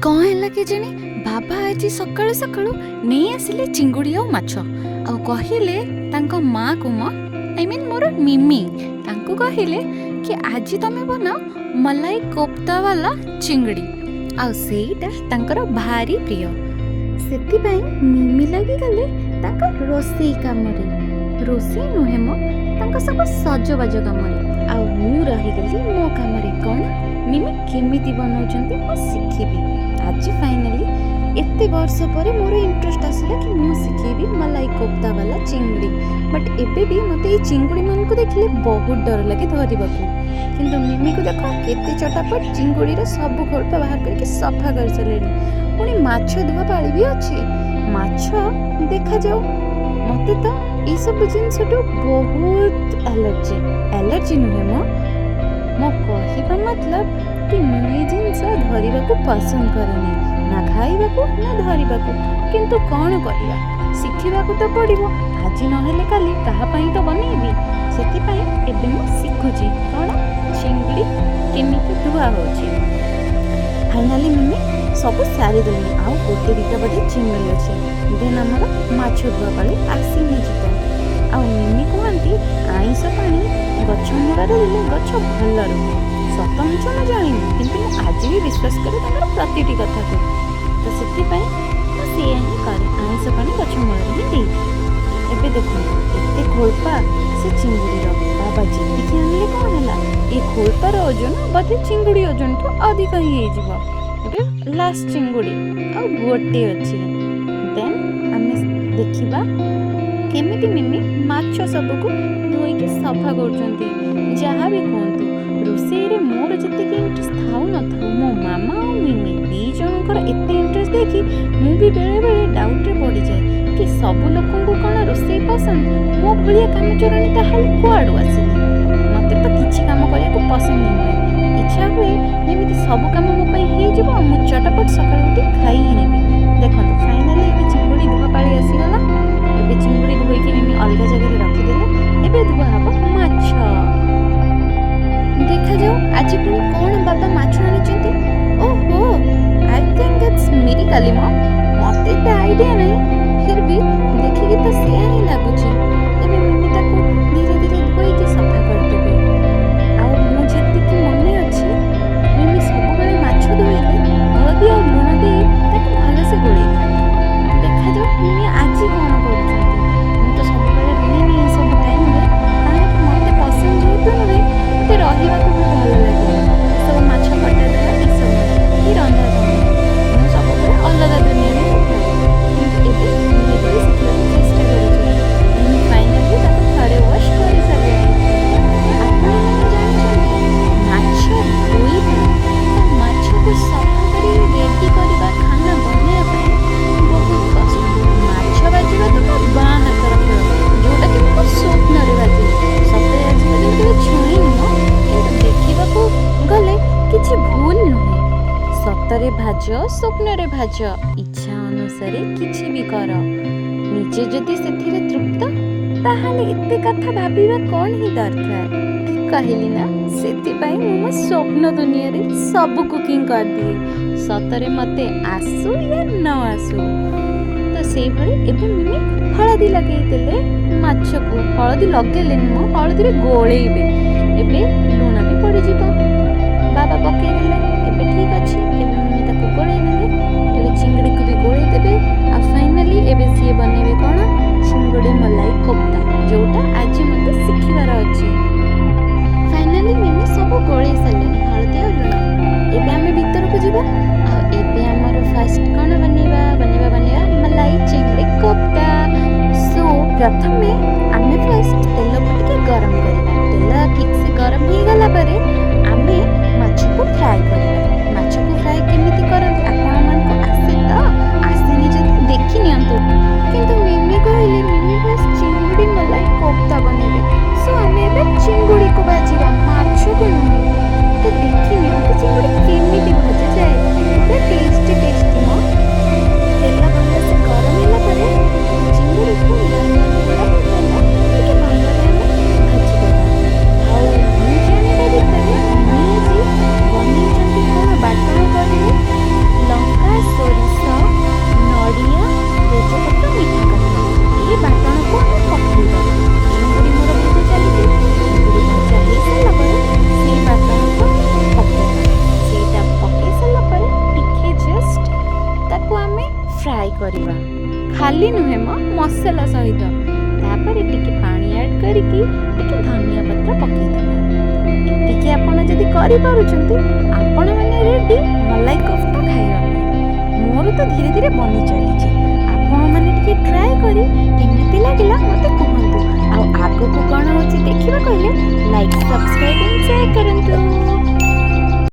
कौन है के जाने बाबा आज सकाळु सकाळु नहीं आसिले चिंगुड़ी और माछ आ कहिले तांको माँ को आई मीन मोर मिमी तांको कहिले कि आज तमे बनाओ मलाई कोफ्ता वाला चिंगड़ी आ सेटा तांकर भारी प्रिय सेति मिमी लगी गले तांको रोसई कामरे रोसई नुहे मो तांको सब सजबाज कामरे आ मु रही गली मो कामरे कौन मिमी केमिति बनाउछन्ती मो सिखिबी आज फाइनाली एते वर्ष पर मोर इंटरेस्ट आसला कि मु सिखेबी मलाई कोफ्ता वाला चिंगड़ी बट एबे भी मते ये चिंगड़ी मान को देखले बहुत डर लगे धरिबाकू किंतु मिमी को देखो केते चटापट चिंगड़ी रे सब खोलपा बाहर करके सफा कर चलेनी पुणी माछ धुआ पाली भी अछि माछ देखा जाओ मते तो ई सब जिंस बहुत एलर्जी नुहे मो कहिबा मतलब कि मुझे जिनस धरिबाकू पसंद करेनी ना खाइबाकू ना धरिबाकू किंतु कौन करिया शिखिबाकू तो पड़िबो आज नहेले काली कहा पई तो बनेबी सेति पई एबे मु शिखुची कौन चिंगड़ी केमिति धुआ होची फाइनाली मिमी सब सारी देली आउ गोटे दिटा बदे चिंगड़ी अछि देन हमर माछ धुआ पाली आसी नि जितो आ मिमी कहंती आइस पानी गछ मूଳରେ देले गछ भल रहे सत मिछ न जानी किंतु आज भी विश्वास करे ताकर प्रतिटी कथा को तो सेति पई तो से ही करे आइस पानी गछ मूଳରେ ही दे एबे देखो एते खोलपा से चिंगुड़ी रो बाबा जी कि आनले कोन हला ए खोलपार ओजन बदे चिंगुड़ी ओजन तो अधिक ही हे जिवो एबे लास्ट चिंगुड़ी आ गोटे अछि देन हमें देखिबा केमिति मिमी माछ सबको धोई के सफा करछंती जहा भी कहंतु रोसई रे मोर जते के इंटरेस्ट थाउ न थाउ मो मामा और मिमी दी जनकर एते इंटरेस्ट देखी मु भी बेले बेले डाउट रे पड़ी जाए कि सब लोकन को कोन रोसई पसंद मो भलिया काम चोरानी ताहाल कोआडू आसिली मते तो किछि काम करिया को पसंद नहीं इच्छा हुए जेमिति सब काम मो पई हे जबो मु चटपट सकाळ उठी खाई ही नेबी देखंतु फाइनली एबे चिंगुड़ी धुआ पाली आसी गला एबे चिंगुड़ी धोई के मिमी अलगा जगह रे रखी देले एबे धुआ हबो माछ देखा जाओ आज पुणी कौन बाबा माछ आनी ओहो आई थिंक इट्स मिरिकली मो मते तो आइडिया नहीं फिर भी देखिए तो से ही लगुची एबे मम्मी ताको धीरे धीरे धोई के सफा कर देबे आ मु जति कि मने अछि मम्मी सब बेले माछ धोइले हळदी और लूण दे ताको भले से गोळी देखा जाओ मम्मी आज कोन करूछंती मु तो सब बेले रहे नहीं सब टाइम रे काहे कि मते पसंद जेतु नहे मते रहिबाकू भी भल लागे सब माछ कटा देला ई सब की रंधा मु सब बेले अलग दुनिया रे किंतु एबे धीरे धीरे सिखिबाकू चेष्टा करूछु मु फाइनली ताको थरे वॉश करि सके आपण जानि माछ धोई तो माछ को सफा करी रेडी करबा खाना बनेया ପାଇଁ बहुत कष्ट माछ बाजिबा तो बाँ हाथ रखिबा जोटा कि मो स्वप्न रे बाजी सते आज पର୍ଯ୍यंत केबे छुईनी मो किंतु देखिबाकू गले किछि भूल नुहे सतरे भाज स्वप्न रे भाज इच्छा अनुसार किछि भी कर निजे जदि सेथिरे तृप्त ताहाले एते कथा भाबिबा कोन ही दरकार कहली ना सेति पई मो स्वप्न दुनिया रे सब कुकिंग कर दिए सतरे मते आसु या न आसु तो से भले एबे मिमी हळदी लगेई देले माछ को हळदी लगेले मो हळदी रे गोळेइबे एबे लूण भी पड़ी जिवो बाबा पके देले एबे ठीक अछि एबे मिमी ताको गोळेइ देले एबे चिंगड़ी को भी गोळेइ देबे आ फाइनली एबे सिए बनेबे कोन चिंगड़ी मलाई कोफ्ता जोटा आज मते सिखिबार अछि फाइनली मिमी सब गोळेइ सालेनी हळदी और लूण एबे हमें भीतर को जिबा आ एबे हमर फर्स्ट कोन बनेबा मलाई चिंगड़ी कोफ्ता सो प्रथमे आमे फर्स्ट तेल को टिके गरम करबा तेल ठीक से गरम हो गला परे आमे माछ को फ्राई करबा ମସଲା ସହିତ। ତାପରେ ଟିକେ ପାଣି ଆଡ୍ କରିକି ଟିକେ ଧନିଆ ପତ୍ର ପକେଇଦେବେ। ଏତିକି ଆପଣ ଯଦି କରିପାରୁଛନ୍ତି ଆପଣମାନେ ରେଡି ମଲାଇ କୋଫତା ଖାଇବା ପାଇଁ। ମୋର ତ ଧୀରେ ଧୀରେ ବନି ଚାଲିଛି। ଆପଣମାନେ ଟିକେ ଟ୍ରାଏ କରି କେମିତି ଲାଗିଲା ମୋତେ କୁହନ୍ତୁ। ଆଉ ଆଗକୁ କ'ଣ ହେଉଛି ଦେଖିବା କହିଲେ ଲାଇକ୍, ସବସ୍କ୍ରାଇବ୍, ସେୟାର କରନ୍ତୁ।